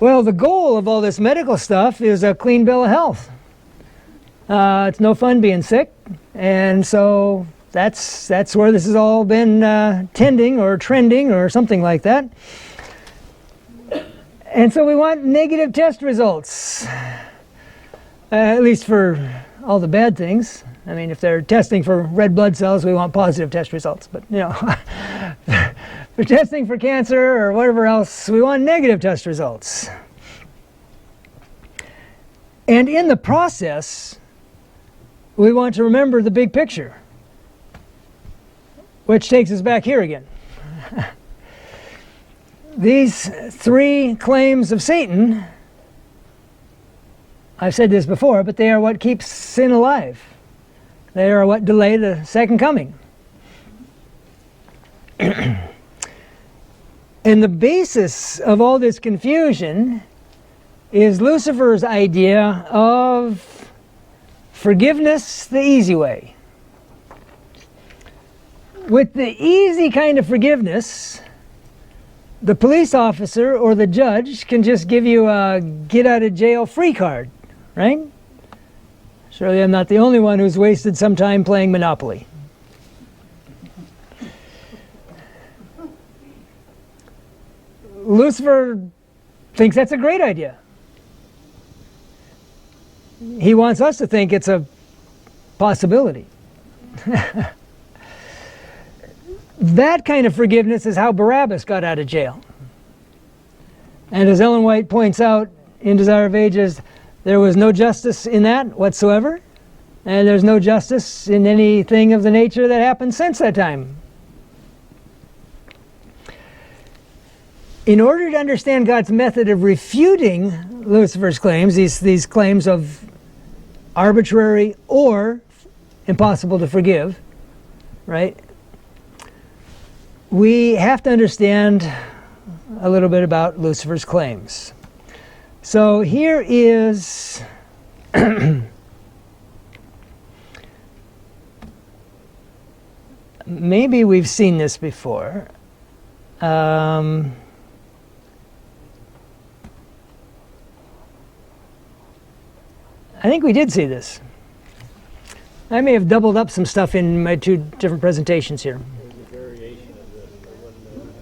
Well, the goal of all this medical stuff is a clean bill of health. It's no fun being sick, and so that's where this has all been tending or trending or something like that. And so we want negative test results, at least for all the bad things. I mean, if they're testing for red blood cells, we want positive test results. But, you know, for testing for cancer or whatever else, we want negative test results. And in the process, we want to remember the big picture, which takes us back here again. These three claims of Satan, I've said this before, but they are what keeps sin alive. They are what delay the second coming. And the basis of all this confusion is Lucifer's idea of forgiveness the easy way. With the easy kind of forgiveness, the police officer or the judge can just give you a get-out-of-jail-free card, right? Surely I'm not the only one who's wasted some time playing Monopoly. Lucifer thinks that's a great idea. He wants us to think it's a possibility. That kind of forgiveness is how Barabbas got out of jail. And as Ellen White points out in Desire of Ages, there was no justice in that whatsoever, and there's no justice in anything of the nature that happened since that time. In order to understand God's method of refuting Lucifer's claims, these claims of arbitrary or impossible to forgive, right? We have to understand a little bit about Lucifer's claims. So here is maybe we've seen this before. I think we did see this. I may have doubled up some stuff in my two different presentations here.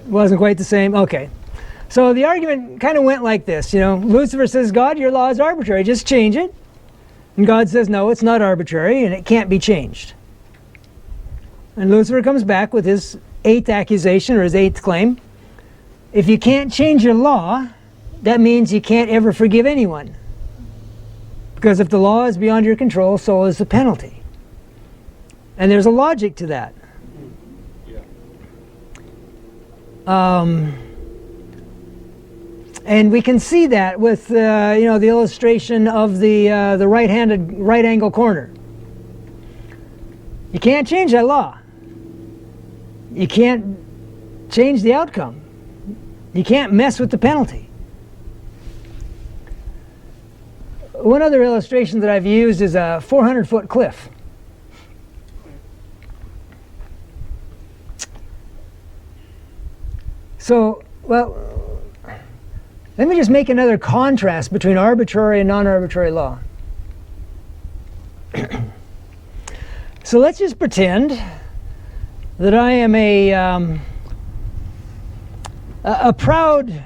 Wasn't quite the same? Okay. So the argument kind of went like this, you know. Lucifer says, God, your law is arbitrary, just change it. And God says, no, it's not arbitrary and it can't be changed. And Lucifer comes back with his 8th accusation or his 8th claim. If you can't change your law, that means you can't ever forgive anyone. Because if the law is beyond your control, so is the penalty. And there's a logic to that. And we can see that with you know, the illustration of the right angle corner. You can't change that law. You can't change the outcome. You can't mess with the penalty. One other illustration that I've used is a 400-foot cliff. So, well, let me just make another contrast between arbitrary and non-arbitrary law. So let's just pretend that I am a proud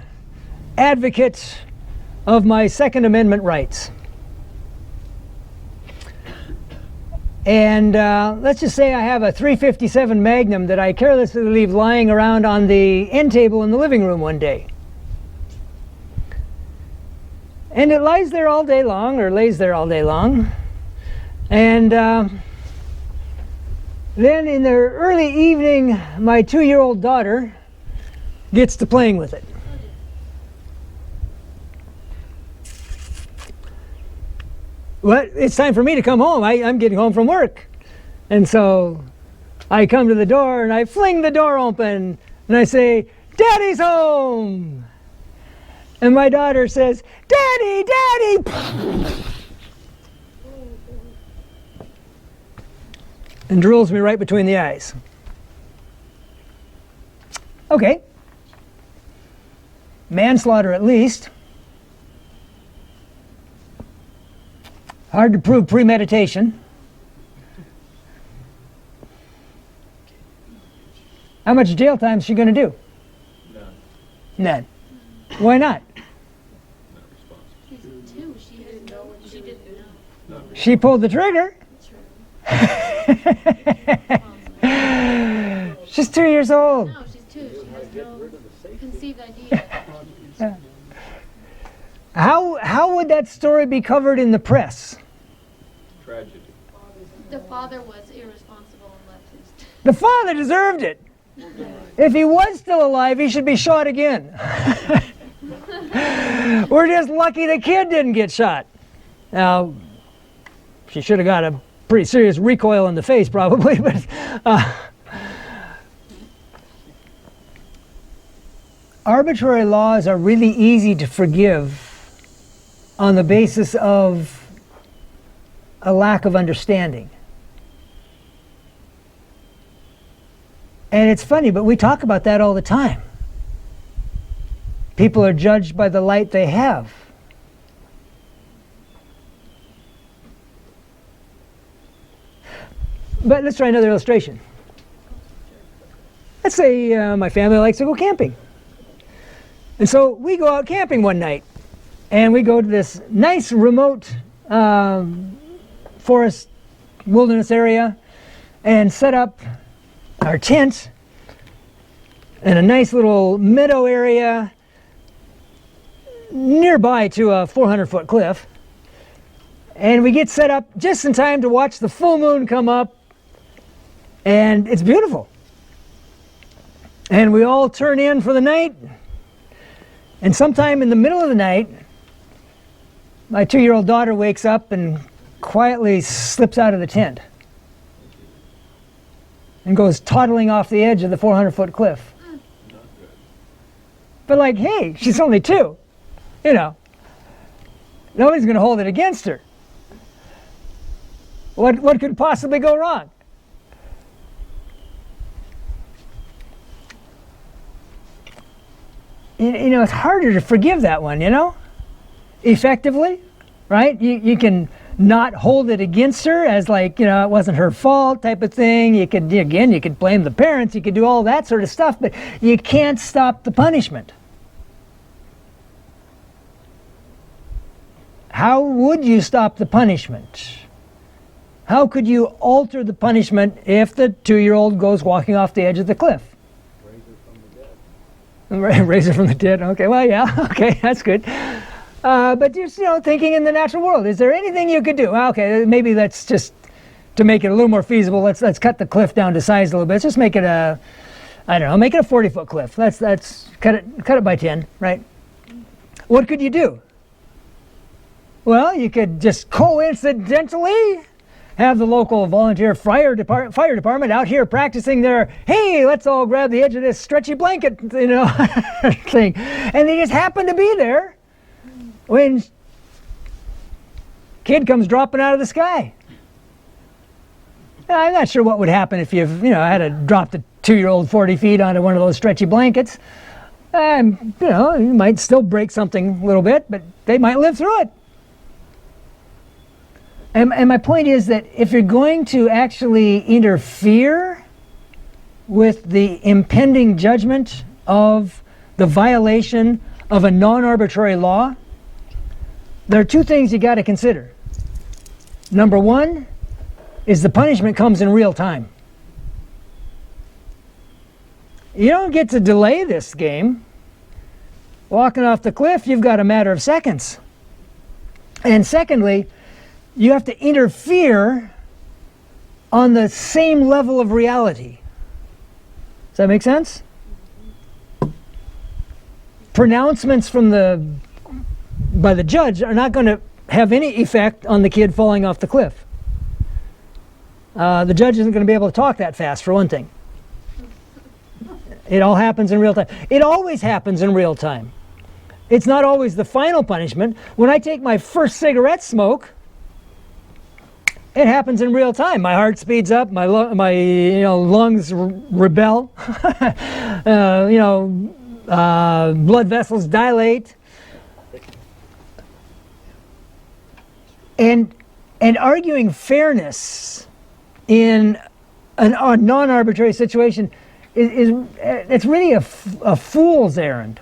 advocate of my Second Amendment rights. And let's just say I have a .357 Magnum that I carelessly leave lying around on the end table in the living room one day. And it lies there all day long, or lays there all day long. And then in the early evening, my 2-year-old daughter gets to playing with it. Well, it's time for me to come home. I'm getting home from work. And so I come to the door and I fling the door open and I say, "Daddy's home!" And my daughter says, "Daddy, Daddy!" and drills me right between the eyes. Okay. Manslaughter at least. Hard to prove premeditation. How much jail time is she going to do? None. Why not? She's 2. She didn't know. She pulled the trigger. She's 2 years old. No, she's 2. She has no conceived idea. How would that story be covered in the press? Tragedy. The father was irresponsible and left his... The father deserved it. If he was still alive, he should be shot again. We're just lucky the kid didn't get shot. Now, she should have got a pretty serious recoil in the face probably, but arbitrary laws are really easy to forgive on the basis of a lack of understanding. And it's funny, but we talk about that all the time. People are judged by the light they have. But let's try another illustration. Let's say my family likes to go camping. And so we go out camping one night. And we go to this nice remote forest wilderness area and set up our tent in a nice little meadow area nearby to a 400-foot cliff. And we get set up just in time to watch the full moon come up, and it's beautiful. And we all turn in for the night, and sometime in the middle of the night, my 2-year-old daughter wakes up and quietly slips out of the tent and goes toddling off the edge of the 400-foot cliff. But like, hey, she's only 2. You know, nobody's going to hold it against her. What could possibly go wrong? You know, it's harder to forgive that one, you know? Effectively, right? You can not hold it against her as like, you know, it wasn't her fault type of thing. You could blame the parents, you could do all that sort of stuff, but you can't stop the punishment. How would you stop the punishment? How could you alter the punishment if the 2-year-old goes walking off the edge of the cliff? Raise her from the dead. Okay, well, yeah, okay, that's good. But just, you know, thinking in the natural world, is there anything you could do? Well, okay, maybe that's just to make it a little more feasible. Let's cut the cliff down to size a little bit. Let's just make it a, I don't know, make it a 40-foot cliff. Let's cut it by 10, right? What could you do? Well, you could just coincidentally have the local volunteer fire department out here practicing their, hey, let's all grab the edge of this stretchy blanket, you know, thing. And they just happen to be there when kid comes dropping out of the sky. Now, I'm not sure what would happen if you had to drop the 2-year-old 40 feet onto one of those stretchy blankets. You know, you might still break something a little bit, but they might live through it. And my point is that if you're going to actually interfere with the impending judgment of the violation of a non-arbitrary law, there are 2 things you got to consider. Number 1 is the punishment comes in real time. You don't get to delay this game. Walking off the cliff, you've got a matter of seconds. And secondly, you have to interfere on the same level of reality. Does that make sense? Pronouncements by the judge are not going to have any effect on the kid falling off the cliff. The judge isn't going to be able to talk that fast, for one thing. It all happens in real time. It always happens in real time. It's not always the final punishment. When I take my first cigarette smoke, it happens in real time. My heart speeds up. My lungs rebel. Blood vessels dilate. And And arguing fairness in a non-arbitrary situation it's really a fool's errand.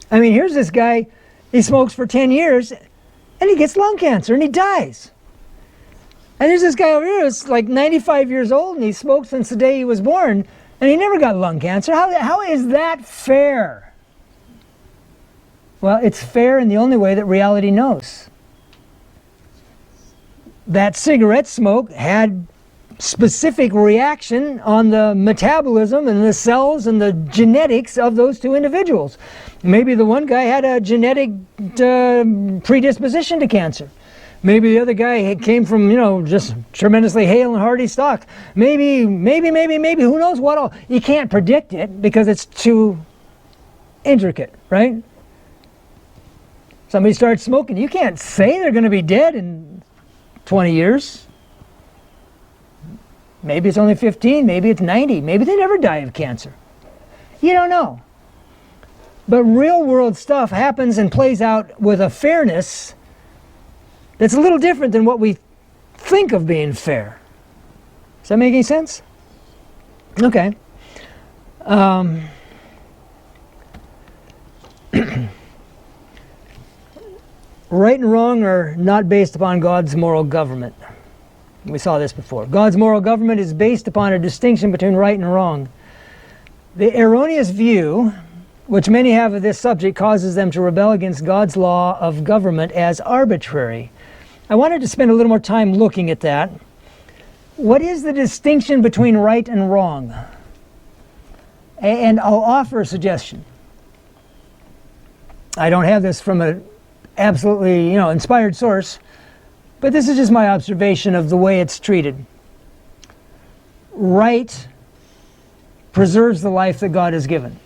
I mean, here's this guy, he smokes for 10 years, and he gets lung cancer, and he dies. And there's this guy over here who's like 95 years old, and he smoked since the day he was born, and he never got lung cancer. How is that fair? Well, it's fair in the only way that reality knows. That cigarette smoke had specific reaction on the metabolism and the cells and the genetics of those two individuals. Maybe the one guy had a genetic predisposition to cancer. Maybe the other guy came from, just tremendously hale and hearty stock. Maybe, who knows what all. You can't predict it because it's too intricate, right? Somebody starts smoking, you can't say they're going to be dead in 20 years. Maybe it's only 15, maybe it's 90, maybe they never die of cancer. You don't know. But real world stuff happens and plays out with a fairness that's a little different than what we think of being fair. Does that make any sense? Okay. Right and wrong are not based upon God's moral government. We saw this before. God's moral government is based upon a distinction between right and wrong. The erroneous view which many have of this subject causes them to rebel against God's law of government as arbitrary. I wanted to spend a little more time looking at that. What is the distinction between right and wrong? And I'll offer a suggestion. I don't have this from an absolutely, inspired source, but this is just my observation of the way it's treated. Right preserves the life that God has given.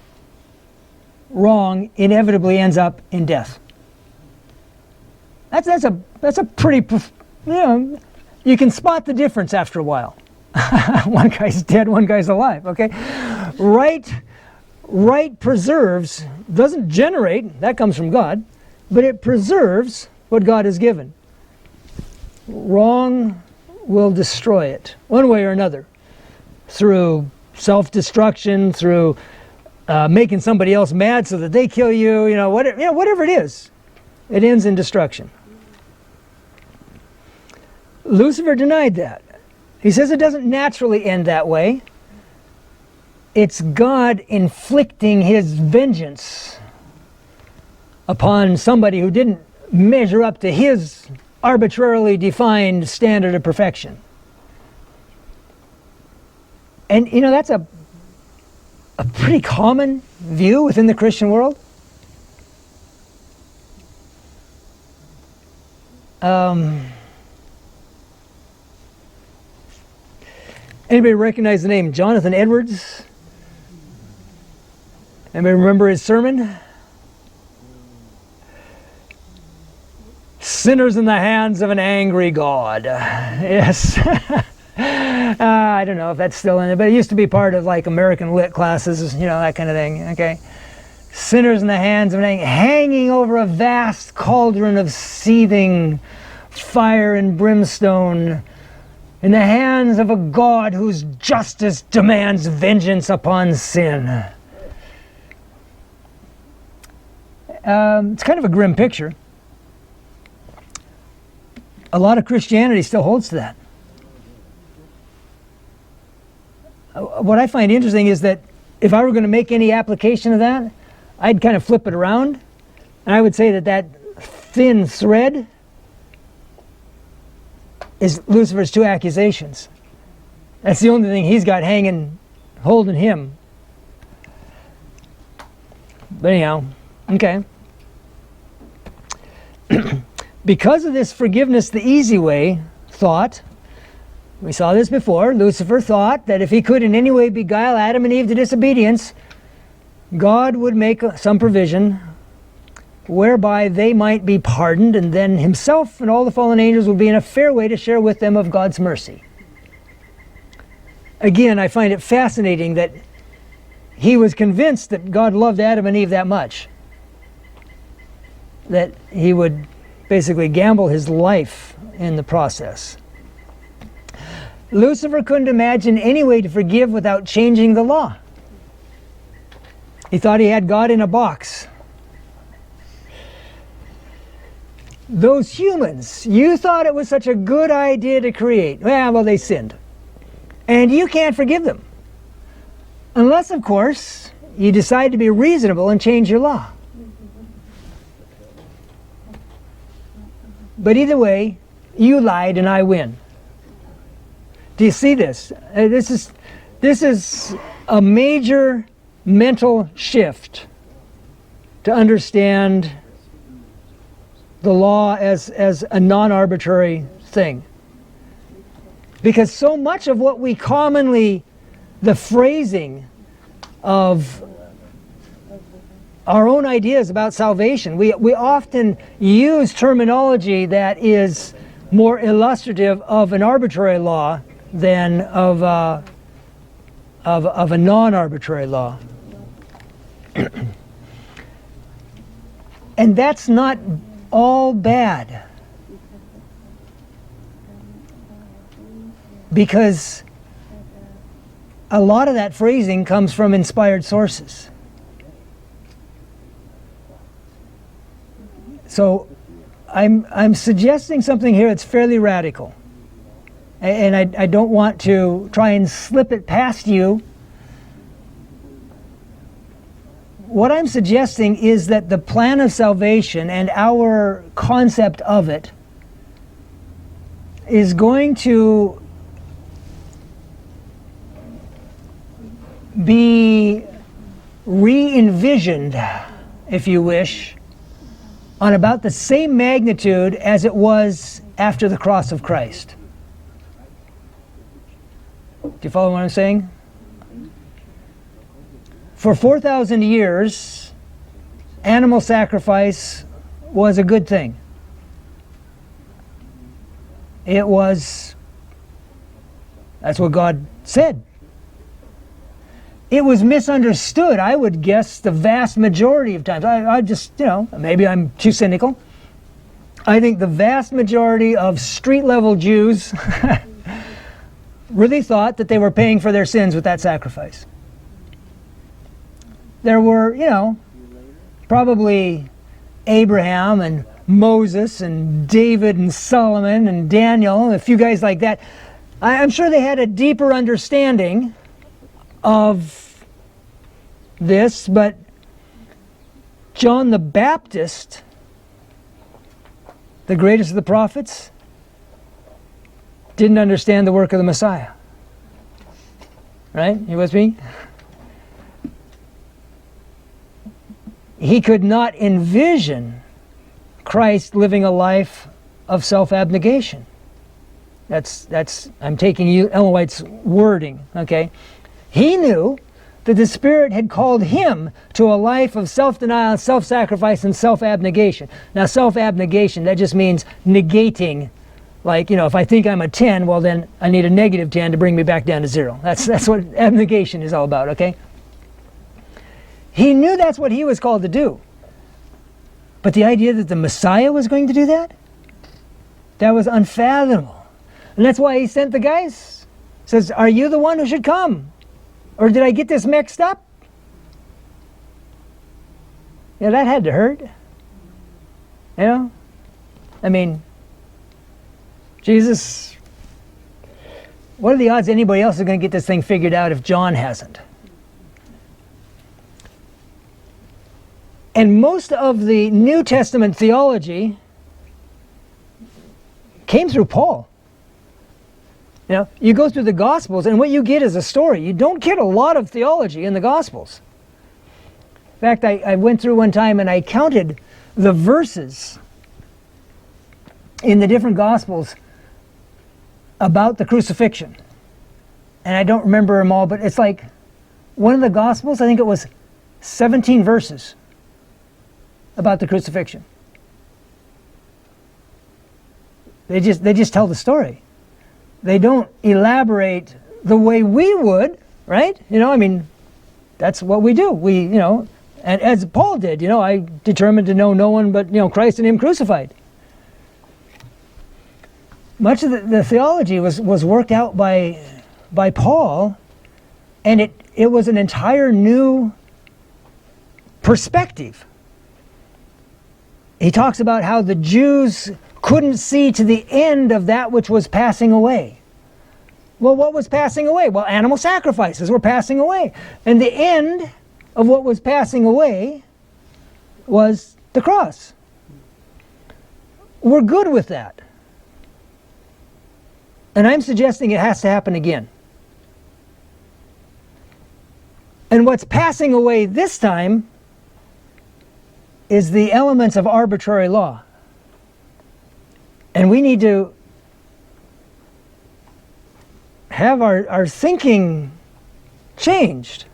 Wrong inevitably ends up in death. That's a pretty, you can spot the difference after a while. One guy's dead, one guy's alive, okay? Right preserves, doesn't generate, that comes from God, but it preserves what God has given. Wrong will destroy it, one way or another, through self-destruction, through making somebody else mad so that they kill you, whatever it is, it ends in destruction. Lucifer denied that. He says it doesn't naturally end that way. It's God inflicting his vengeance upon somebody who didn't measure up to his arbitrarily defined standard of perfection. And that's a pretty common view within the Christian world. Anybody recognize the name Jonathan Edwards? Anybody remember his sermon? Sinners in the hands of an angry God. Yes. I don't know if that's still in it, but it used to be part of like American lit classes, that kind of thing. Okay. Sinners in the hands of an angry, hanging over a vast cauldron of seething fire and brimstone, in the hands of a God whose justice demands vengeance upon sin. It's kind of a grim picture. A lot of Christianity still holds to that. What I find interesting is that if I were going to make any application of that, I'd kind of flip it around, and I would say that thin thread is Lucifer's two accusations. That's the only thing he's got holding him. But anyhow, okay. Because of this forgiveness the easy way thought, we saw this before, Lucifer thought that if he could in any way beguile Adam and Eve to disobedience, God would make some provision whereby they might be pardoned, and then himself and all the fallen angels would be in a fair way to share with them of God's mercy. Again, I find it fascinating that he was convinced that God loved Adam and Eve that much, that he would basically gamble his life in the process. Lucifer couldn't imagine any way to forgive without changing the law. He thought he had God in a box. Those humans, you thought it was such a good idea to create. Well, they sinned. And you can't forgive them. Unless, of course, you decide to be reasonable and change your law. But either way, you lied and I win. Do you see this? This is a major mental shift to understand the law as a non-arbitrary thing. Because so much of what we commonly, the phrasing of our own ideas about salvation, we often use terminology that is more illustrative of an arbitrary law than of a non-arbitrary law. And that's not all bad. Because a lot of that phrasing comes from inspired sources. So I'm suggesting something here that's fairly radical. And I don't want to try and slip it past you. What I'm suggesting is that the plan of salvation and our concept of it is going to be re-envisioned, if you wish, on about the same magnitude as it was after the cross of Christ. Do you follow what I'm saying? For 4,000 years, animal sacrifice was a good thing. It was, that's what God said. It was misunderstood, I would guess, the vast majority of times. I just, maybe I'm too cynical. I think the vast majority of street-level Jews really thought that they were paying for their sins with that sacrifice. There were, probably Abraham and Moses and David and Solomon and Daniel, a few guys like that. I'm sure they had a deeper understanding of this, but John the Baptist, the greatest of the prophets, didn't understand the work of the Messiah. Right? You with me? He could not envision Christ living a life of self-abnegation. I'm taking Ellen White's wording, okay? He knew that the Spirit had called him to a life of self-denial, self-sacrifice, and self-abnegation. Now, self-abnegation, that just means negating. Like, if I think I'm a 10, well then I need a negative 10 to bring me back down to 0. That's what abnegation is all about, okay? He knew that's what he was called to do. But the idea that the Messiah was going to do that? That was unfathomable. And that's why he sent the guys. Says, are you the one who should come? Or did I get this mixed up? Yeah, that had to hurt. I mean, Jesus, what are the odds anybody else is going to get this thing figured out if John hasn't? And most of the New Testament theology came through Paul. You go through the Gospels and what you get is a story. You don't get a lot of theology in the Gospels. In fact, I went through one time and I counted the verses in the different Gospels about the crucifixion. And I don't remember them all, but it's like one of the Gospels, I think it was 17 verses about the crucifixion. They just tell the story. They don't elaborate the way we would, right? That's what we do. And as Paul did, I determined to know no one but, Christ and Him crucified. much of the theology was worked out by Paul, and it was an entire new perspective. He talks about how the Jews couldn't see to the end of that which was passing away. Well, what was passing away? Well, animal sacrifices were passing away. And the end of what was passing away was the cross. We're good with that. And I'm suggesting it has to happen again. And what's passing away this time is the elements of arbitrary law. And we need to have our thinking changed.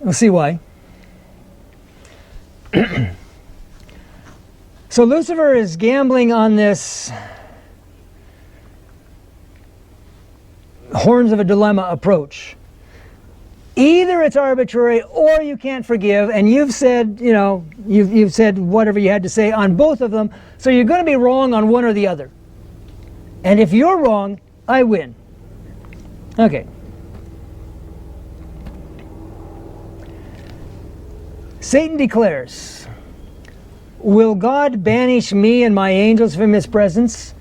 We'll see why. So Lucifer is gambling on this horns of a dilemma approach. Either it's arbitrary or you can't forgive, and you've said, you've said whatever you had to say on both of them, so you're going to be wrong on one or the other. And if you're wrong, I win. Okay. Satan declares, "Will God banish me and my angels from his presence,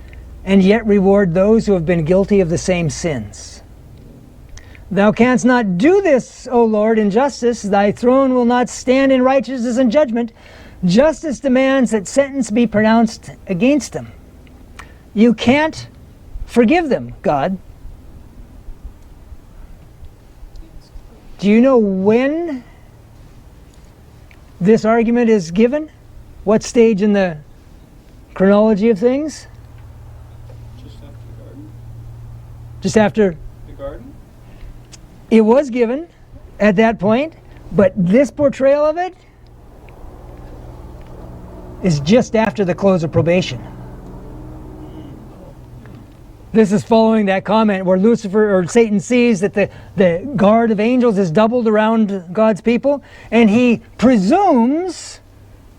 and yet reward those who have been guilty of the same sins? Thou canst not do this, O Lord, in justice. Thy throne will not stand in righteousness and judgment. Justice demands that sentence be pronounced against them." You can't forgive them, God. Do you know when this argument is given? What stage in the chronology of things? Just after the garden. Just after The garden? it was given at that point, but this portrayal of it is just after the close of probation. This is following that comment where Lucifer or Satan sees that the guard of angels is doubled around God's people, and he presumes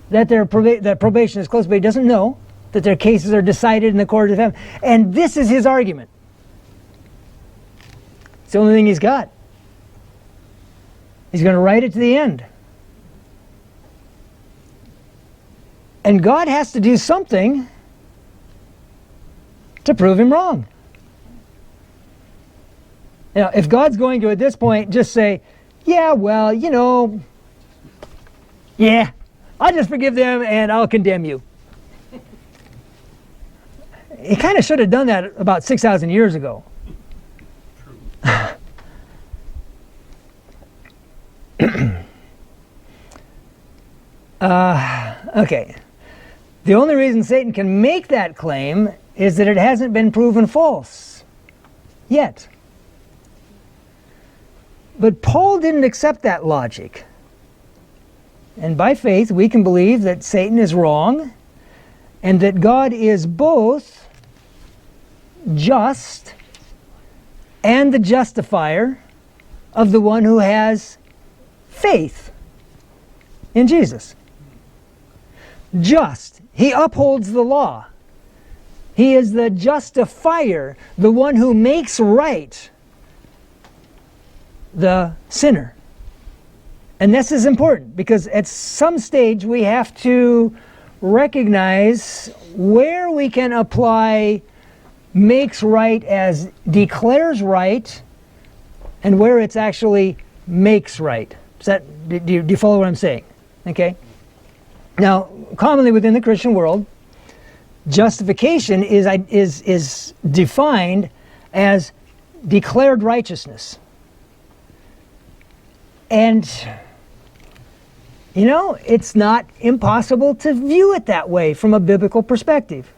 that that probation is closed, but he doesn't know that their cases are decided in the court of heaven. And this is his argument. It's the only thing he's got. He's going to write it to the end. And God has to do something to prove him wrong. Now, if God's going to, at this point, just say, yeah, well, yeah, I'll just forgive them and I'll condemn you. He kind of should have done that about 6,000 years ago. Okay. The only reason Satan can make that claim is that it hasn't been proven false yet. But Paul didn't accept that logic. And by faith, we can believe that Satan is wrong and that God is both just and the justifier of the one who has faith in Jesus. Just. He upholds the law. He is the justifier, the one who makes right the sinner. And this is important because at some stage we have to recognize where we can apply makes right as declares right and where it's actually makes right. Do you follow what I'm saying? Okay? Now, commonly within the Christian world, justification is defined as declared righteousness. And, it's not impossible to view it that way from a biblical perspective.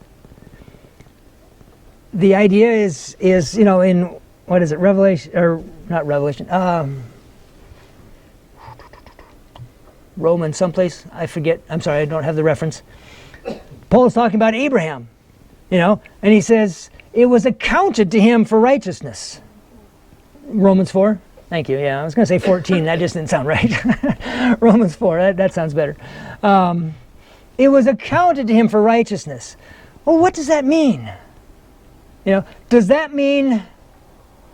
The idea is in, what is it, Revelation, or not Revelation, Romans someplace, I forget, I'm sorry, I don't have the reference. Paul is talking about Abraham, and he says, it was accounted to him for righteousness. Romans 4, thank you, yeah, I was going to say 14, that just didn't sound right. Romans 4, that sounds better. it was accounted to him for righteousness. Well, what does that mean? Does that mean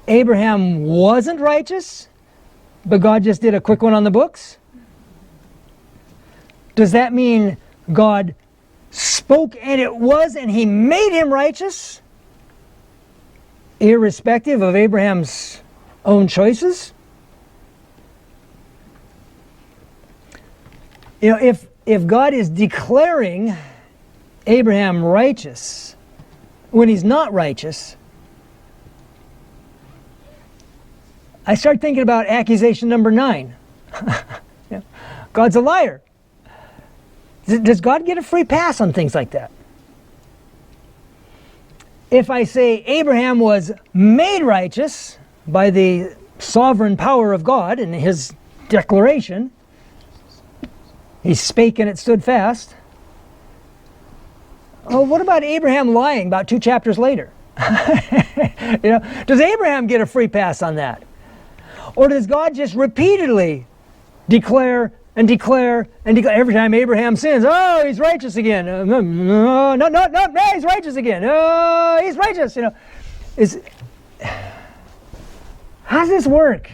Abraham wasn't righteous, but God just did a quick one on the books? Does that mean God spoke and it was, and he made him righteous, irrespective of Abraham's own choices? If God is declaring Abraham righteous when he's not righteous, I start thinking about accusation number 9. God's a liar. Does God get a free pass on things like that? If I say Abraham was made righteous by the sovereign power of God in his declaration, he spake and it stood fast. Oh, what about Abraham lying about 2 chapters later? Does Abraham get a free pass on that? Or does God just repeatedly declare and declare and declare? Every time Abraham sins, oh, he's righteous again. No, he's righteous again. Oh, he's righteous. How does this work?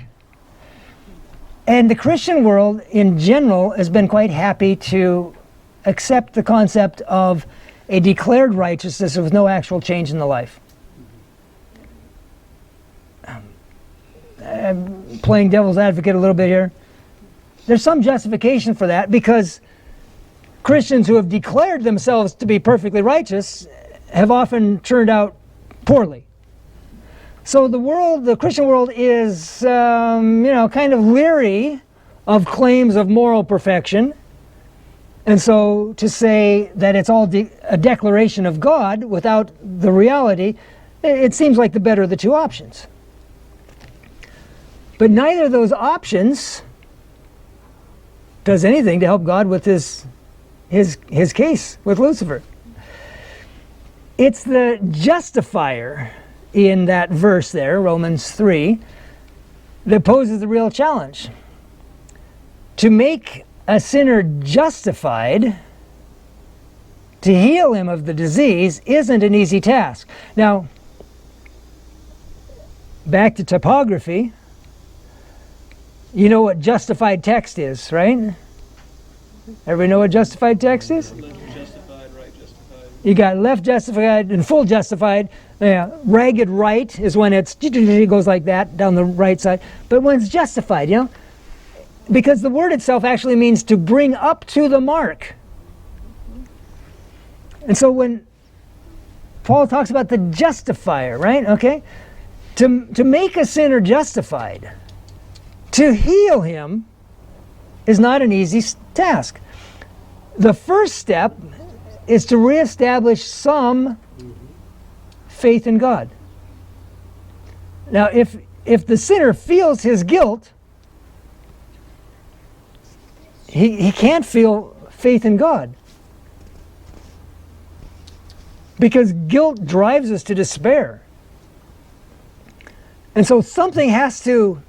And the Christian world in general has been quite happy to accept the concept of a declared righteousness with no actual change in the life. I'm playing devil's advocate a little bit here. There's some justification for that, because Christians who have declared themselves to be perfectly righteous have often turned out poorly. So the Christian world is, kind of leery of claims of moral perfection. And so to say that it's all a declaration of God without the reality, it seems like the better of the two options. But neither of those options does anything to help God with his case with Lucifer. It's the justifier in that verse there, Romans 3, that poses the real challenge. To make a sinner justified, to heal him of the disease, isn't an easy task. Now, back to topography. You know what justified text is, right? Everybody know what justified text is? Left justified, right justified. You got left justified and full justified. Ragged right is when it goes like that down the right side. But when it's justified, because the word itself actually means to bring up to the mark. And so when Paul talks about the justifier, right? Okay? To make a sinner justified, to heal him, is not an easy task. The first step is to reestablish some faith in God. Now, if the sinner feels his guilt, he can't feel faith in God. Because guilt drives us to despair. And so something has to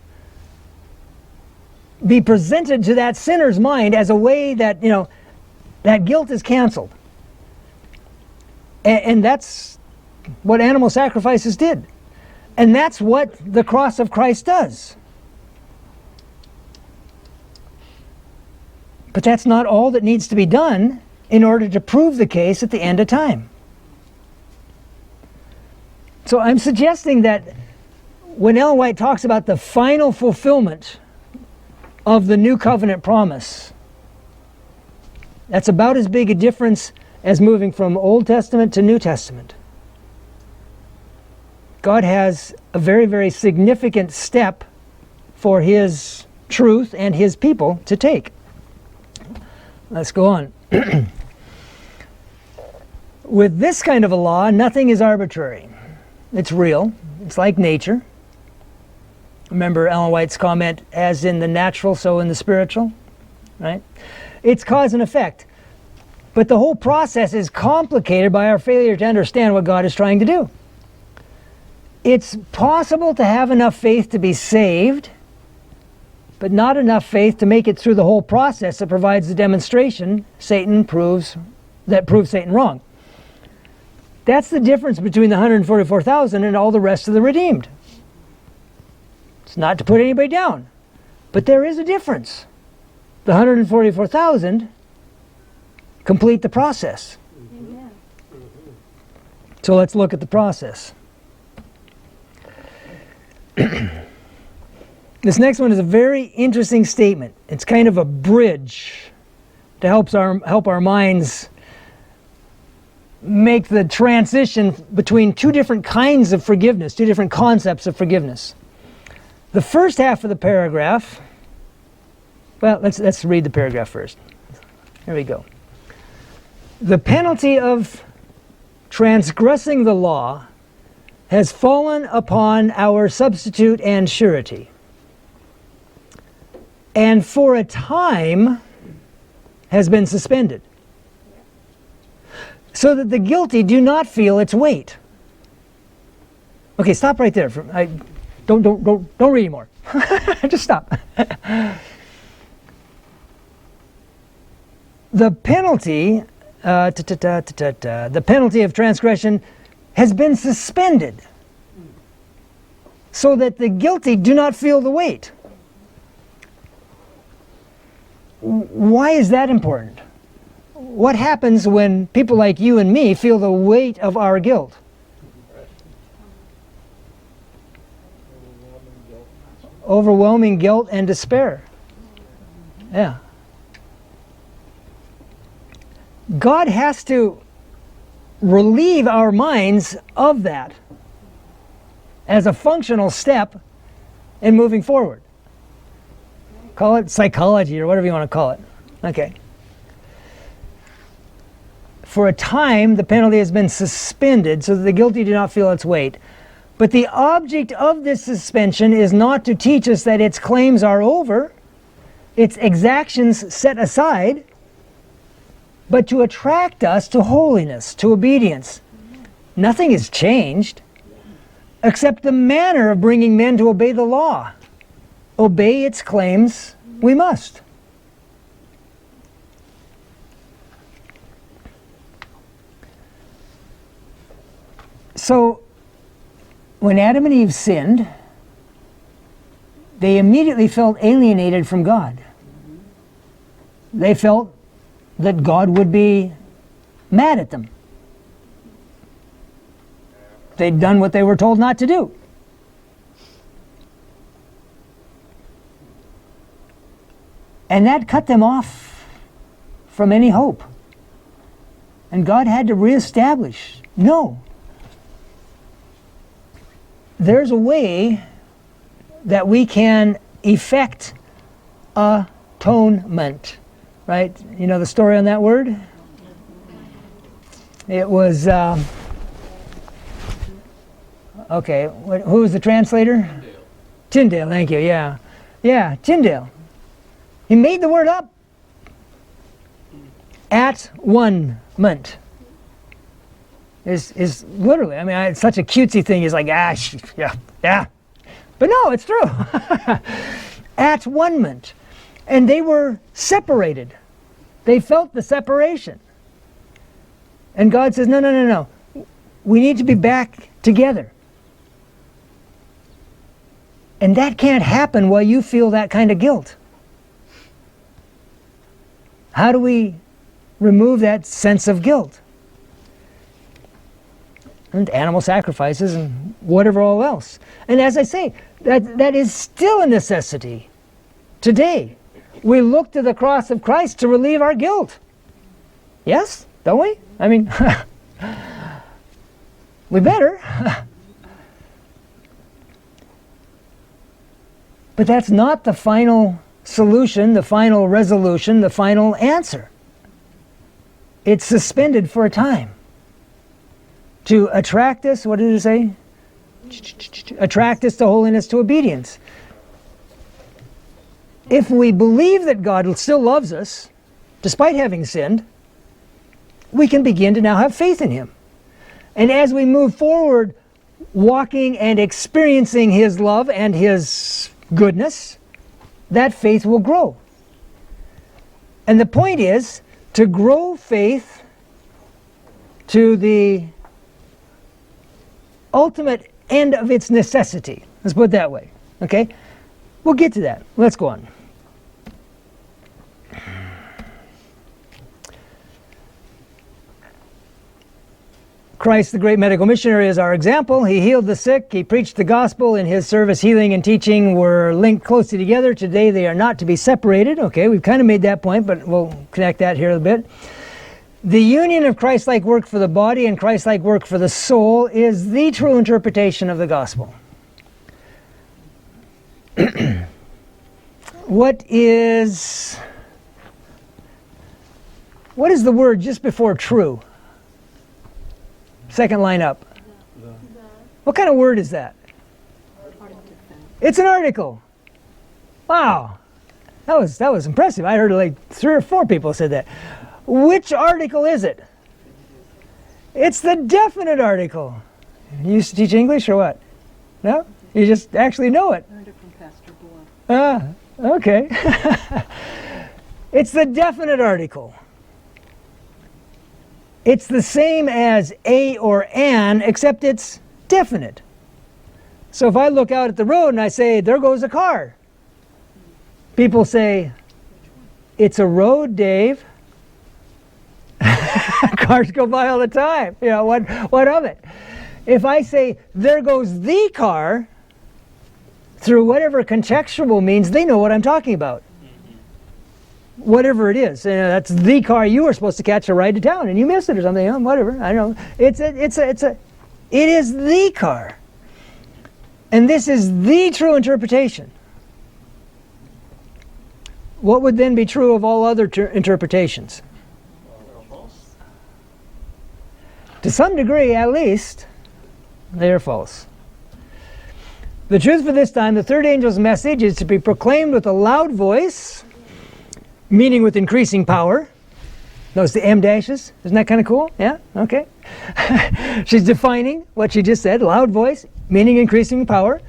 be presented to that sinner's mind as a way that, that guilt is canceled. And that's what animal sacrifices did. And that's what the cross of Christ does. But that's not all that needs to be done in order to prove the case at the end of time. So I'm suggesting that when Ellen White talks about the final fulfillment of the New Covenant promise, that's about as big a difference as moving from Old Testament to New Testament. God has a very, very significant step for his truth and his people to take. Let's go on. With this kind of a law, nothing is arbitrary. It's real. It's like nature. Remember Ellen White's comment, as in the natural, so in the spiritual, right? It's cause and effect. But the whole process is complicated by our failure to understand what God is trying to do. It's possible to have enough faith to be saved, but not enough faith to make it through the whole process that provides the demonstration proves Satan wrong. That's the difference between the 144,000 and all the rest of the redeemed. It's not to put anybody down, but there is a difference. The 144,000 complete the process. Amen. So let's look at the process. This next one is a very interesting statement. It's kind of a bridge to help our minds make the transition between two different kinds of forgiveness, two different concepts of forgiveness. The first half of the paragraph, well, let's read the paragraph first. Here we go. The penalty of transgressing the law has fallen upon our substitute and surety, and for a time has been suspended, so that the guilty do not feel its weight. Okay, stop right there. Don't read anymore. Just stop. The penalty, the penalty of transgression has been suspended, so that the guilty do not feel the weight. Why is that important? What happens when people like you and me feel the weight of our guilt? Overwhelming guilt and despair. Yeah. God has to relieve our minds of that as a functional step in moving forward. Call it psychology or whatever you want to call it. Okay. For a time, the penalty has been suspended so that the guilty do not feel its weight. But the object of this suspension is not to teach us that its claims are over, its exactions set aside, but to attract us to holiness, to obedience. Nothing has changed, except the manner of bringing men to obey the law. Obey its claims we must. So, when Adam and Eve sinned, they immediately felt alienated from God. They felt that God would be mad at them. They'd done what they were told not to do. And that cut them off from any hope. And God had to reestablish, no. There's a way that we can effect atonement, right? You know the story on that word? It was, okay, who was the translator? Tyndale, thank you, yeah. Yeah, Tyndale. He made the word up. At-one-ment. Is literally, I mean, it's such a cutesy thing. He's like, yeah. But no, it's true. At-one-ment. And they were separated. They felt the separation. And God says, no. We need to be back together. And that can't happen while you feel that kind of guilt. How do we remove that sense of guilt? And animal sacrifices and whatever all else. And as I say, that is still a necessity today. We look to the cross of Christ to relieve our guilt. Yes? Don't we? I mean, we better. But that's not the final solution, the final resolution, the final answer. It's suspended for a time. To attract us, what did it say? Attract us to holiness, to obedience. If we believe that God still loves us, despite having sinned, we can begin to now have faith in Him. And as we move forward, walking and experiencing His love and His goodness, that faith will grow. And the point is to grow faith to the ultimate end of its necessity. Let's put it that way. Okay? We'll get to that. Let's go on. Christ, the great medical missionary, is our example. He healed the sick. He preached the gospel. In his service, healing and teaching were linked closely together. Today, they are not to be separated. Okay, we've kind of made that point, but we'll connect that here a bit. The union of Christ-like work for the body and Christ-like work for the soul is the true interpretation of the gospel. What is the word just before true? Second line up. What kind of word is that? It's an article. Wow. That was impressive. I heard like 3 or 4 people said that. Which article is it? It's the definite article. You used to teach English or what? No? You just actually know it. Learned it from Pastor Boyle. Okay. It's the definite article. It's the same as a or an, except it's definite. So if I look out at the road and I say, there goes a car, people say, it's a road, Dave. Cars go by all the time. You know, what of it? If I say, there goes the car, through whatever contextual means, they know what I'm talking about. Whatever it is, that's the car you were supposed to catch a ride to town and you missed it or something. Whatever, I don't know. It is the car, and this is the true interpretation. What would then be true of all other interpretations? To some degree, at least, they are false. The truth for this time, the third angel's message is to be proclaimed with a loud voice, meaning with increasing power. Notice the M dashes. Isn't that kind of cool? Yeah? Okay. She's defining what she just said. Loud voice, meaning increasing power.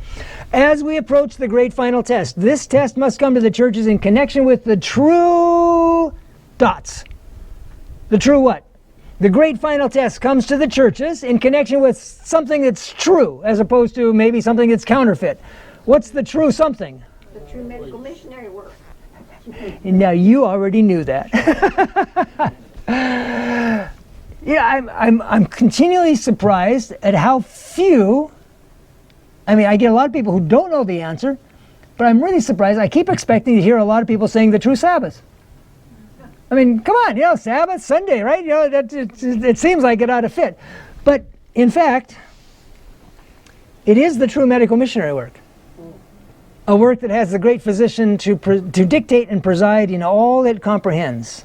As we approach the great final test, this test must come to the churches in connection with the true dots. The true what? The great final test comes to the churches in connection with something that's true, as opposed to maybe something that's counterfeit. What's the true something? The true medical missionary work. Now you already knew that. Yeah, I'm continually surprised at how few. I mean, I get a lot of people who don't know the answer, but I'm really surprised. I keep expecting to hear a lot of people saying the true Sabbath. I mean, come on, Sabbath, Sunday, right? It seems like it ought to fit. But in fact, it is the true medical missionary work. A work that has the great physician to dictate and preside in all it comprehends.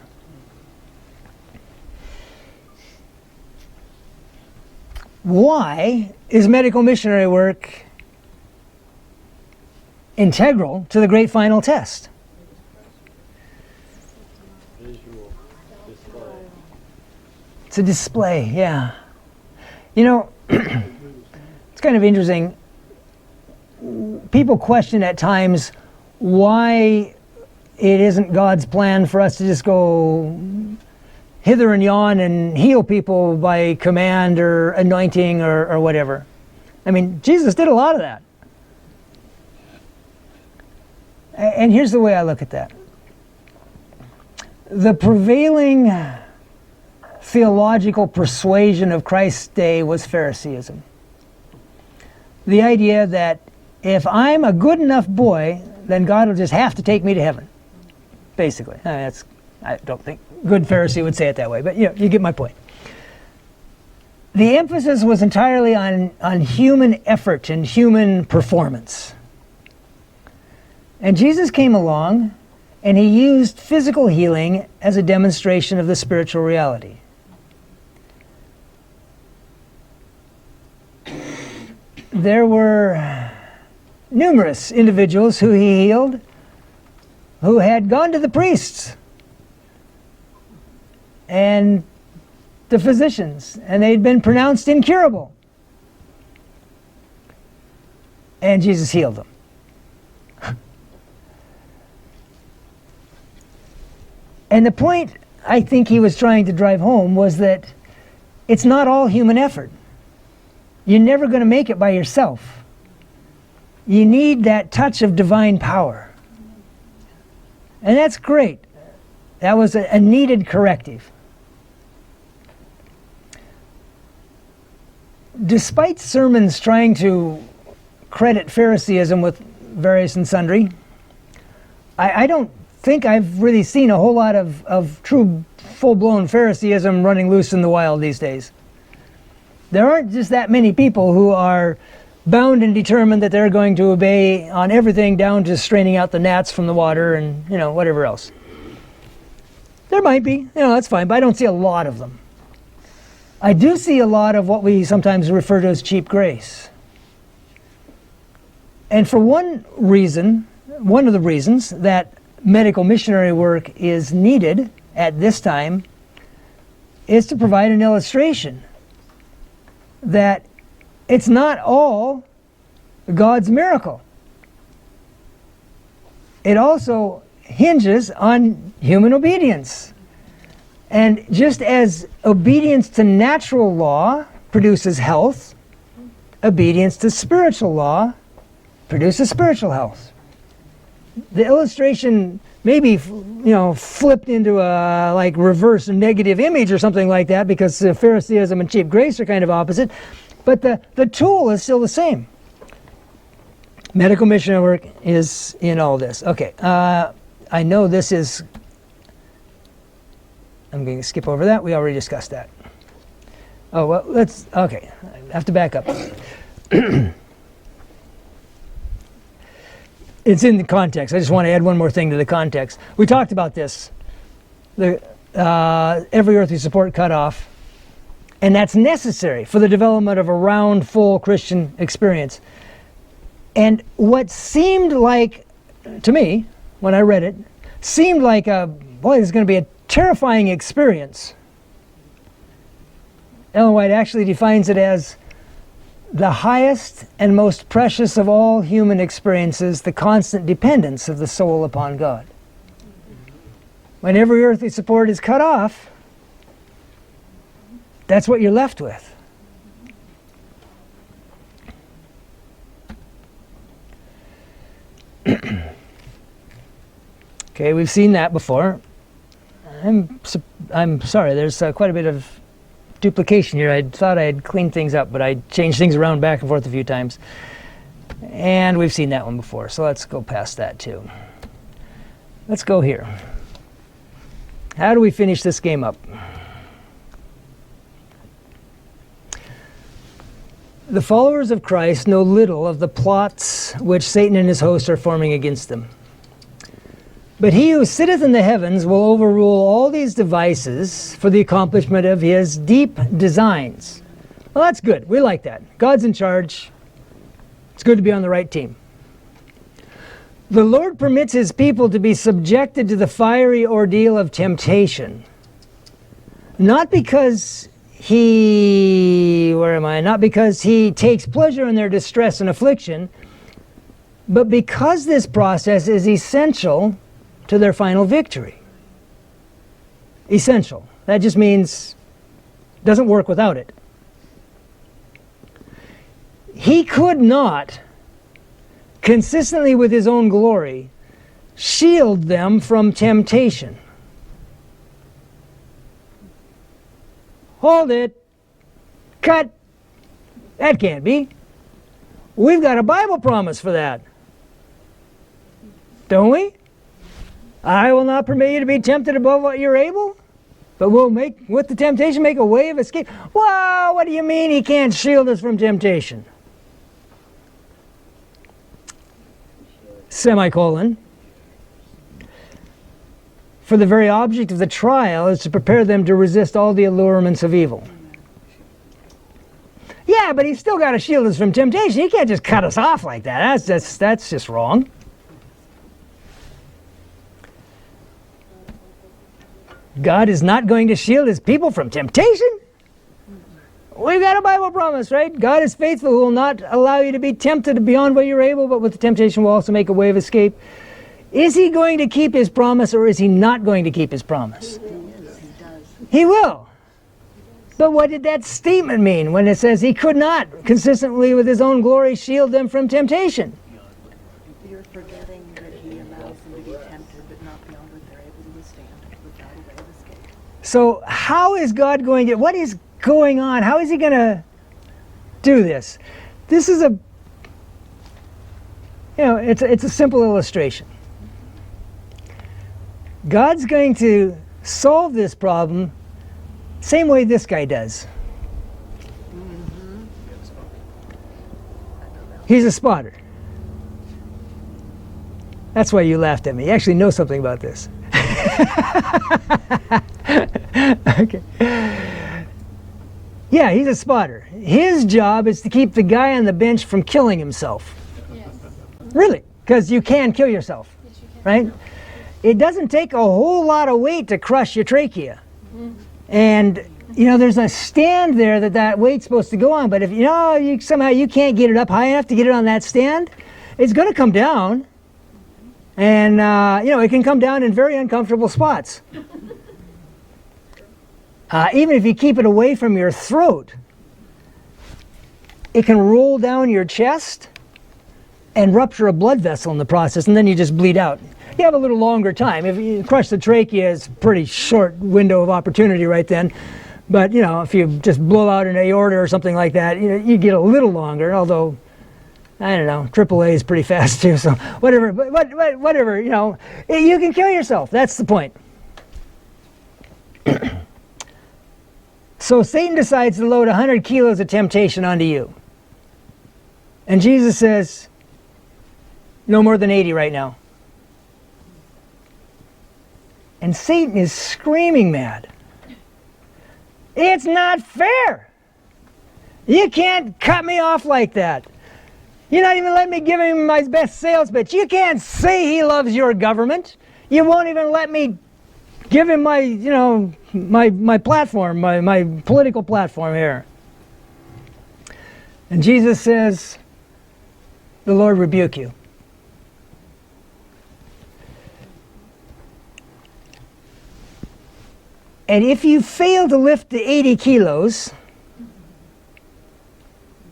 Why is medical missionary work integral to the great final test? It's a display, yeah. It's kind of interesting. People question at times why it isn't God's plan for us to just go hither and yon and heal people by command or anointing or whatever. I mean, Jesus did a lot of that. And here's the way I look at that. The prevailing theological persuasion of Christ's day was Phariseeism. The idea that if I'm a good enough boy, then God will just have to take me to heaven. Basically. I don't think a good Pharisee would say it that way, but you get my point. The emphasis was entirely on human effort and human performance. And Jesus came along and he used physical healing as a demonstration of the spiritual reality. There were numerous individuals who he healed who had gone to the priests and the physicians, and they'd been pronounced incurable. And Jesus healed them. And the point I think he was trying to drive home was that it's not all human effort. You're never going to make it by yourself. You need that touch of divine power. And that's great. That was a needed corrective. Despite sermons trying to credit Phariseeism with various and sundry, I don't think I've really seen a whole lot of true full-blown Phariseeism running loose in the wild these days. There aren't just that many people who are bound and determined that they're going to obey on everything down to straining out the gnats from the water and, whatever else. There might be, that's fine, but I don't see a lot of them. I do see a lot of what we sometimes refer to as cheap grace. And for one of the reasons that medical missionary work is needed at this time is to provide an illustration that it's not all God's miracle. It also hinges on human obedience. And just as obedience to natural law produces health, obedience to spiritual law produces spiritual health. The illustration maybe flipped into a reverse negative image or something like that, because Phariseeism and cheap grace are kind of opposite, but the tool is still the same. Medical missionary work is in all this. Okay, I know this is, I'm going to skip over that. We already discussed that. Oh, well, okay, I have to back up. It's in the context. I just want to add one more thing to the context. We talked about this, every earthly support cutoff, and that's necessary for the development of a round, full Christian experience. And what seemed like, to me, when I read it, seemed like boy, this is going to be a terrifying experience. Ellen White actually defines it as the highest and most precious of all human experiences, the constant dependence of the soul upon God. When every earthly support is cut off, that's what you're left with. Okay, we've seen that before. I'm sorry, there's quite a bit of duplication here. I thought I had cleaned things up, but I changed things around back and forth a few times. And we've seen that one before, so let's go past that too. Let's go here. How do we finish this game up? The followers of Christ know little of the plots which Satan and his hosts are forming against them. But he who sitteth in the heavens will overrule all these devices for the accomplishment of his deep designs. Well, that's good. We like that. God's in charge. It's good to be on the right team. The Lord permits his people to be subjected to the fiery ordeal of temptation, not because not because he takes pleasure in their distress and affliction, but because this process is essential to their final victory. Essential. That just means doesn't work without it. He could not, consistently with his own glory, shield them from temptation. Hold it. Cut. That can't be. We've got a Bible promise for that. Don't we? I will not permit you to be tempted above what you're able, but will make, with the temptation, make a way of escape. Wow, what do you mean he can't shield us from temptation? Semicolon. For the very object of the trial is to prepare them to resist all the allurements of evil. Yeah, but he's still got to shield us from temptation. He can't just cut us off like that. That's just wrong. God is not going to shield his people from temptation. We've got a Bible promise, right? God is faithful, who will not allow you to be tempted beyond what you're able, but with the temptation will also make a way of escape. Is he going to keep his promise or is he not going to keep his promise? He will. But what did that statement mean when it says he could not, consistently with his own glory, shield them from temptation? You're forgetting that he allows them to be tempted, but not beyond what they're able to withstand, without a way of escape. So how is God going to, what is going on? How is he going to do this? This is a, it's a simple illustration. God's going to solve this problem same way this guy does. He's a spotter. That's why you laughed at me. You actually know something about this. Okay. Yeah, he's a spotter. His job is to keep the guy on the bench from killing himself. Yes. Really, because you can kill yourself, Yes, you can. right? It doesn't take a whole lot of weight to crush your trachea. And there's a stand there that weight's supposed to go on, but if somehow you can't get it up high enough to get it on that stand, it's going to come down. And it can come down in very uncomfortable spots. Even if you keep it away from your throat, it can roll down your chest and rupture a blood vessel in the process, and then you just bleed out. You have a little longer time. If you crush the trachea, it's a pretty short window of opportunity right then. But if you just blow out an aorta or something like that, you get a little longer. Although, I don't know, AAA is pretty fast too. So whatever. But whatever. You can kill yourself. That's the point. So Satan decides to load 100 kilos of temptation onto you, and Jesus says, no more than 80 right now. And Satan is screaming mad. It's not fair. You can't cut me off like that. You're not even letting me give him my best sales pitch. You can't say he loves your government. You won't even let me give him my, my platform, my political platform here. And Jesus says, the Lord rebuke you. And if you fail to lift the 80 kilos,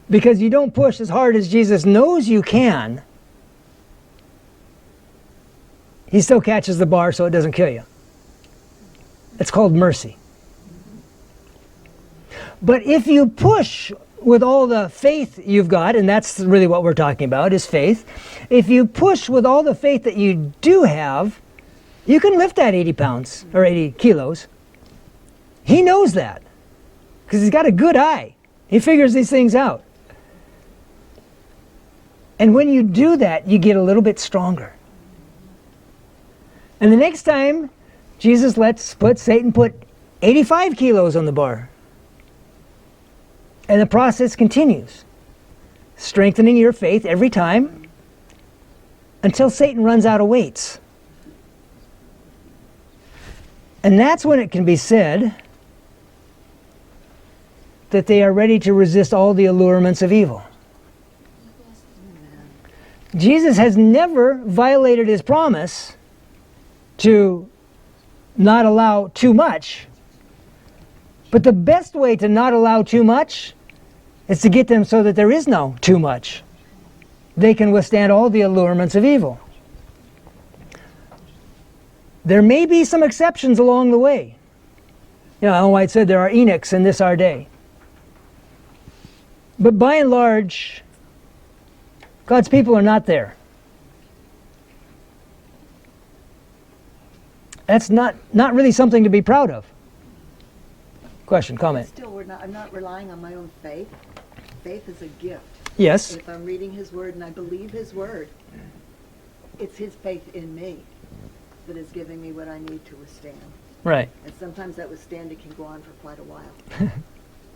because you don't push as hard as Jesus knows you can, he still catches the bar so it doesn't kill you. It's called mercy. But if you push with all the faith you've got, and that's really what we're talking about, is faith. If you push with all the faith that you do have, you can lift that 80 pounds, or 80 kilos. He knows that, because he's got a good eye. He figures these things out. And when you do that, you get a little bit stronger. And the next time, Jesus lets Satan put 85 kilos on the bar. And the process continues, strengthening your faith every time until Satan runs out of weights. And that's when it can be said that they are ready to resist all the allurements of evil. Jesus has never violated his promise to not allow too much. But the best way to not allow too much is to get them so that there is no too much. They can withstand all the allurements of evil. There may be some exceptions along the way. Ellen White said there are Enochs in this our day. But by and large, God's people are not there. That's not really something to be proud of. Question, comment? Still, I'm not relying on my own faith. Faith is a gift. Yes. If I'm reading his word and I believe his word, it's his faith in me that is giving me what I need to withstand. Right. And sometimes that withstanding can go on for quite a while.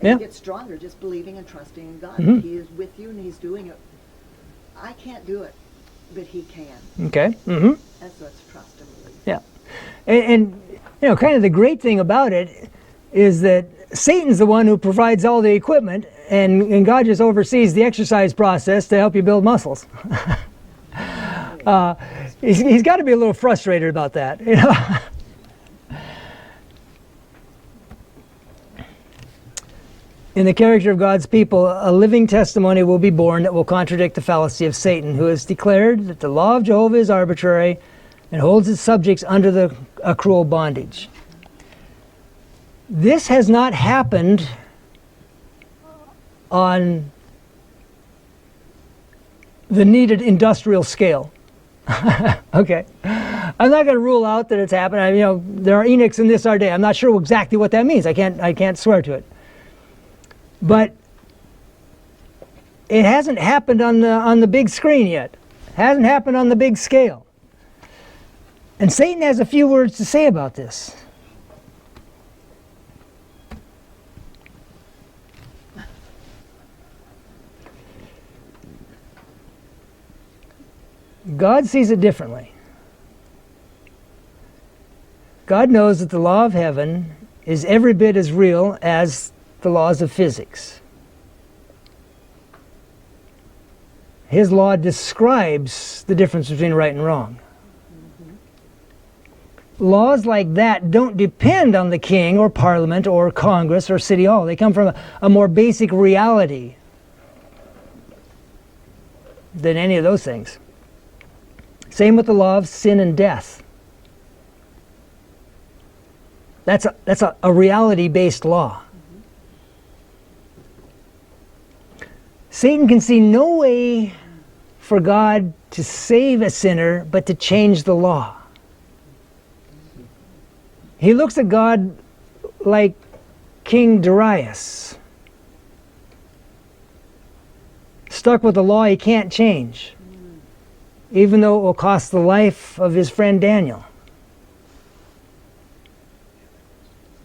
Yeah. You get stronger just believing and trusting in God. Mm-hmm. He is with you and he's doing it. I can't do it, but he can. Okay. Mm-hmm. That's what's trust and belief. Yeah. And kind of the great thing about it is that Satan's the one who provides all the equipment, and God just oversees the exercise process to help you build muscles. He's got to be a little frustrated about that, you know. In the character of God's people, a living testimony will be born that will contradict the fallacy of Satan, who has declared that the law of Jehovah is arbitrary and holds its subjects under a cruel bondage. This has not happened on the needed industrial scale. Okay. I'm not going to rule out that it's happened. You know, there are eunuchs in this our day. I'm not sure exactly what that means. I can't swear to it. But it hasn't happened on the big screen yet. It hasn't happened on the big scale. And Satan has a few words to say about this. God sees it differently. God knows that the law of heaven is every bit as real as the laws of physics. His law describes the difference between right and wrong. Laws like that don't depend on the king or parliament or Congress or city hall. They come from a more basic reality than any of those things. Same with the law of sin and death. That's a reality-based law. Satan can see no way for God to save a sinner but to change the law. He looks at God like King Darius, stuck with a law he can't change, even though it will cost the life of his friend Daniel.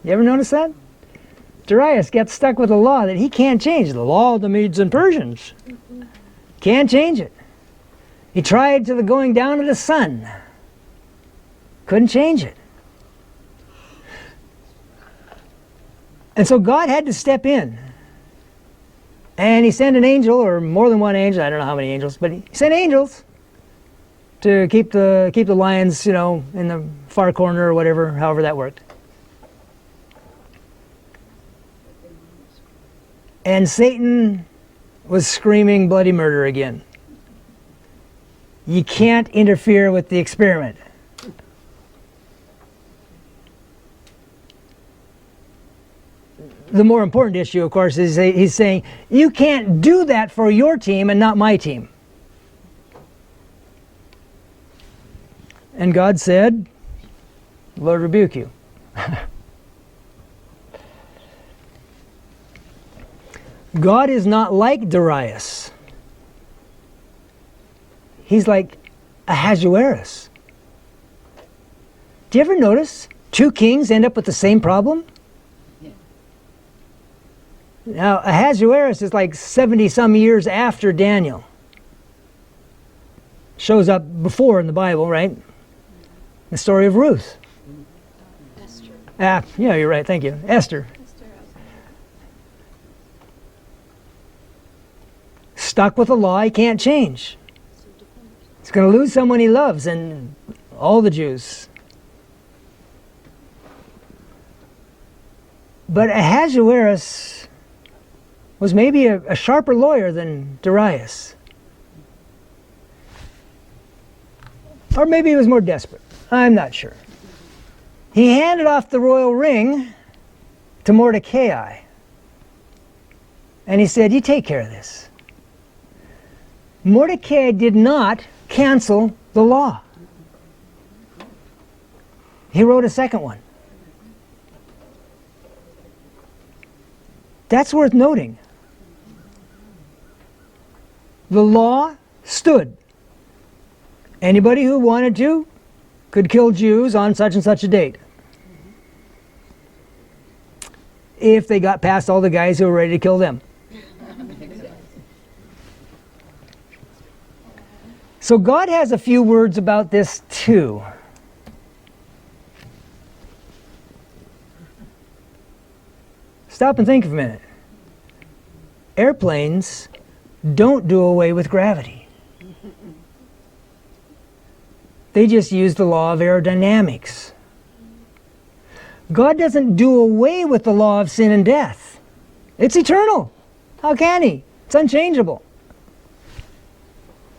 You ever notice that? Darius gets stuck with a law that he can't change. The law of the Medes and Persians. Can't change it. He tried to the going down of the sun. Couldn't change it. And so God had to step in. And he sent an angel, or more than one angel, I don't know how many angels, but he sent angels to keep the lions, you know, in the far corner or whatever, however that worked. And Satan was screaming bloody murder again. You can't interfere with the experiment. The more important issue, of course, is he's saying, you can't do that for your team and not my team. And God said, Lord rebuke you. God is not like Darius. He's like Ahasuerus. Do you ever notice two kings end up with the same problem? Yeah. Now, Ahasuerus is like 70-some years after Daniel. Shows up before in the Bible, right? The story of Ruth. Esther. Yeah, you're right. Thank you. Esther. Stuck with a law he can't change. He's going to lose someone he loves, and all the Jews. But Ahasuerus was maybe a sharper lawyer than Darius. Or maybe he was more desperate. I'm not sure. He handed off the royal ring to Mordecai. And he said, you take care of this. Mordecai did not cancel the law. He wrote a second one. That's worth noting. The law stood. Anybody who wanted to could kill Jews on such and such a date. If they got past all the guys who were ready to kill them. So God has a few words about this too. Stop and think for a minute. Airplanes don't do away with gravity. They just use the law of aerodynamics. God doesn't do away with the law of sin and death. It's eternal. How can he? It's unchangeable.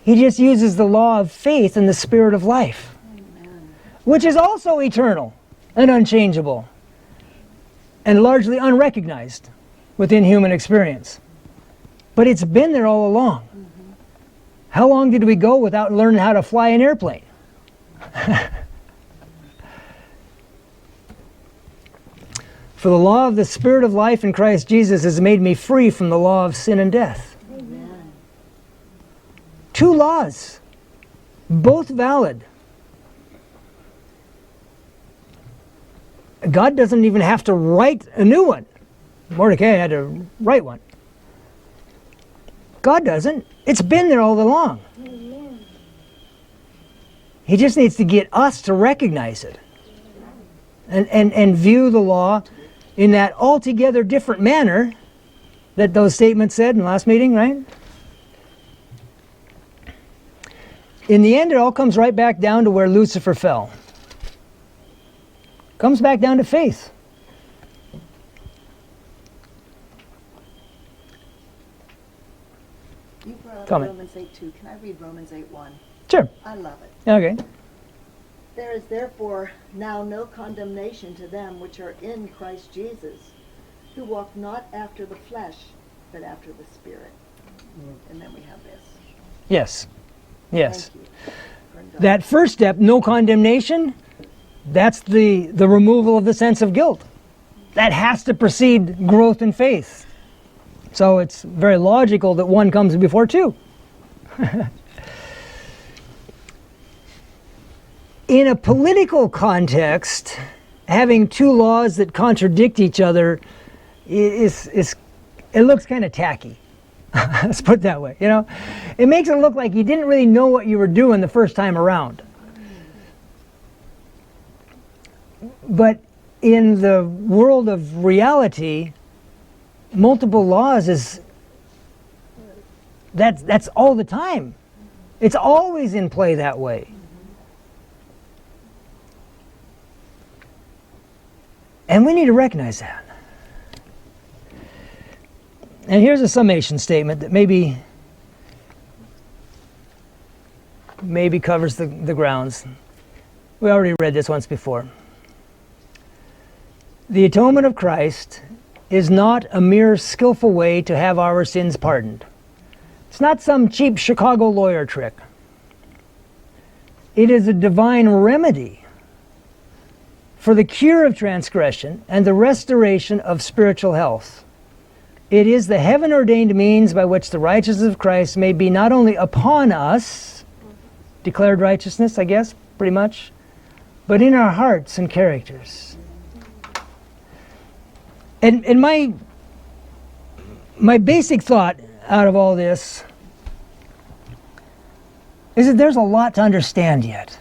He just uses the law of faith and the spirit of life, which is also eternal and unchangeable and largely unrecognized within human experience. But it's been there all along. How long did we go without learning how to fly an airplane? For the law of the Spirit of life in Christ Jesus has made me free from the law of sin and death. Amen. Two laws, both valid. God doesn't even have to write a new one. Mordecai had to write one. God doesn't. It's been there all along. He just needs to get us to recognize it and view the law in that altogether different manner that those statements said in the last meeting, right? In the end, it all comes right back down to where Lucifer fell. Comes back down to faith. You brought up Comment. Romans 8:2. Can I read Romans 8:1? Sure. I love it. Okay. There is therefore now no condemnation to them which are in Christ Jesus, who walk not after the flesh, but after the Spirit. And then we have this. Yes. Yes. Thank you. That first step, no condemnation, that's the removal of the sense of guilt. That has to precede growth in faith. So it's very logical that one comes before two. In a political context, having two laws that contradict each other it looks kind of tacky. Let's put it that way. You know, it makes it look like you didn't really know what you were doing the first time around. But in the world of reality, multiple laws that's all the time. It's always in play that way. And we need to recognize that. And here's a summation statement that maybe covers the grounds. We already read this once before. The atonement of Christ is not a mere skillful way to have our sins pardoned. It's not some cheap Chicago lawyer trick. It is a divine remedy for the cure of transgression and the restoration of spiritual health. It is the heaven-ordained means by which the righteousness of Christ may be not only upon us, declared righteousness, I guess, pretty much, but in our hearts and characters. And my basic thought out of all this is that there's a lot to understand yet.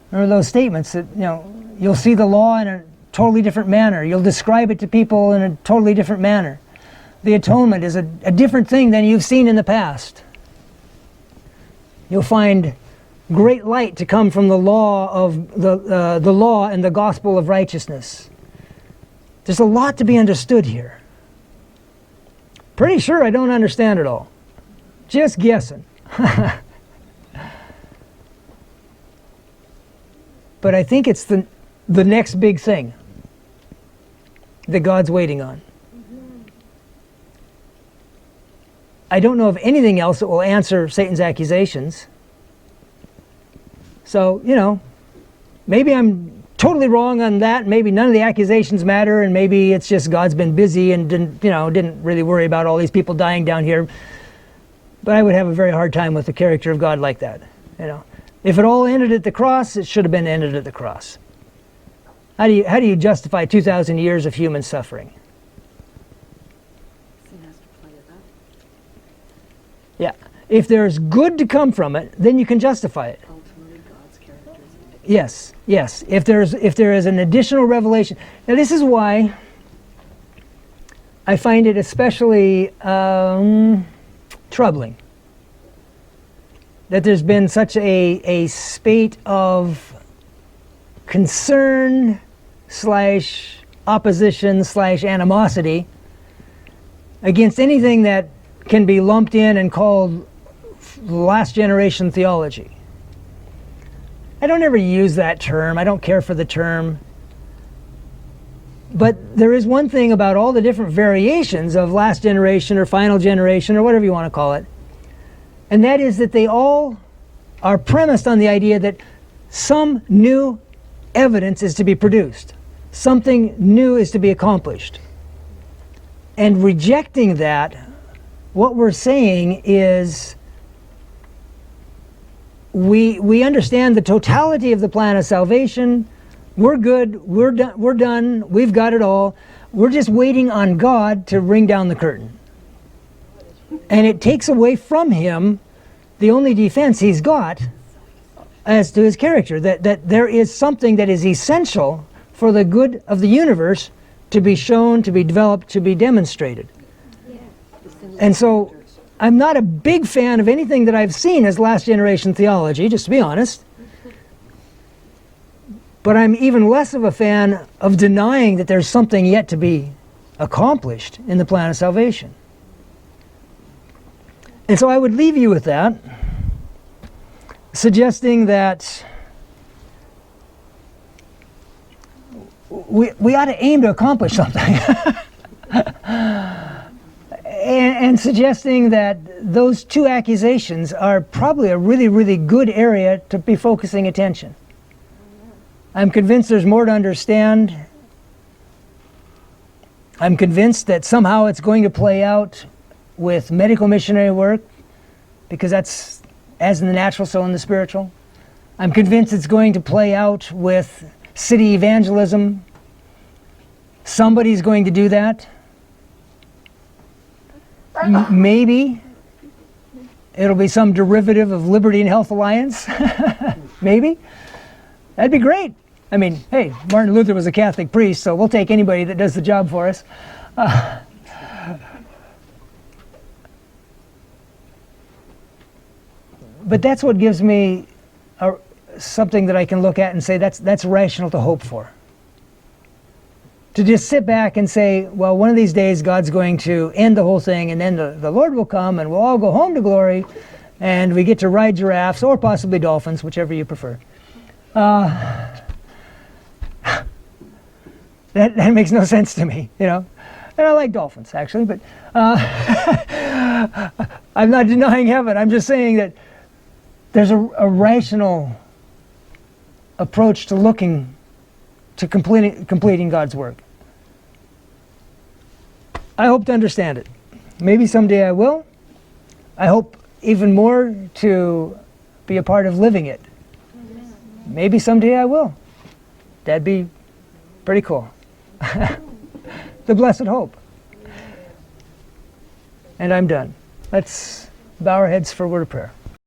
Remember those statements that, you know, you'll see the law in a totally different manner. You'll describe it to people in a totally different manner. The atonement is a different thing than you've seen in the past. You'll find great light to come from the law of the law and the gospel of righteousness. There's a lot to be understood here. Pretty sure I don't understand it all. Just guessing. But I think it's the next big thing that God's waiting on. I don't know of anything else that will answer Satan's accusations. So, you know, maybe I'm totally wrong on that. Maybe none of the accusations matter, and maybe it's just God's been busy and didn't really worry about all these people dying down here. But I would have a very hard time with the character of God like that. You know, if it all ended at the cross, it should have been ended at the cross. How do you justify 2,000 years of human suffering? Sin has to play it up. Yeah. If there's good to come from it, then you can justify it. Ultimately, God's character is in it. Yes, yes. If there is an additional revelation. Now this is why I find it especially troubling that there's been such a spate of concern slash opposition slash animosity against anything that can be lumped in and called last generation theology. I don't ever use that term. I don't care for the term. But there is one thing about all the different variations of last generation or final generation or whatever you want to call it, and that is that they all are premised on the idea that some new evidence is to be produced. Something new is to be accomplished. And rejecting that, what we're saying is we understand the totality of the plan of salvation. We're good, we're done, we've got it all. We're just waiting on God to ring down the curtain. And it takes away from him the only defense he's got as to his character, that there is something that is essential for the good of the universe to be shown, to be developed, to be demonstrated. And so I'm not a big fan of anything that I've seen as last generation theology, just to be honest. But I'm even less of a fan of denying that there's something yet to be accomplished in the plan of salvation. And so I would leave you with that, suggesting that we ought to aim to accomplish something. and suggesting that those two accusations are probably a really, really good area to be focusing attention. I'm convinced there's more to understand. I'm convinced that somehow it's going to play out with medical missionary work, because that's as in the natural, so in the spiritual. I'm convinced it's going to play out with city evangelism. Somebody's going to do that. Maybe it'll be some derivative of Liberty and Health Alliance. Maybe. That'd be great. I mean, hey, Martin Luther was a Catholic priest, so we'll take anybody that does the job for us. But that's what gives me something that I can look at and say that's rational to hope for. To just sit back and say, well, one of these days God's going to end the whole thing, and then the Lord will come and we'll all go home to glory, and we get to ride giraffes or possibly dolphins, whichever you prefer. That makes no sense to me, you know. And I like dolphins, actually, but I'm not denying heaven. I'm just saying that there's a rational approach to looking to completing God's work. I hope to understand it. Maybe someday I will. I hope even more to be a part of living it. Maybe someday I will. That'd be pretty cool. The blessed hope. And I'm done. Let's bow our heads for a word of prayer.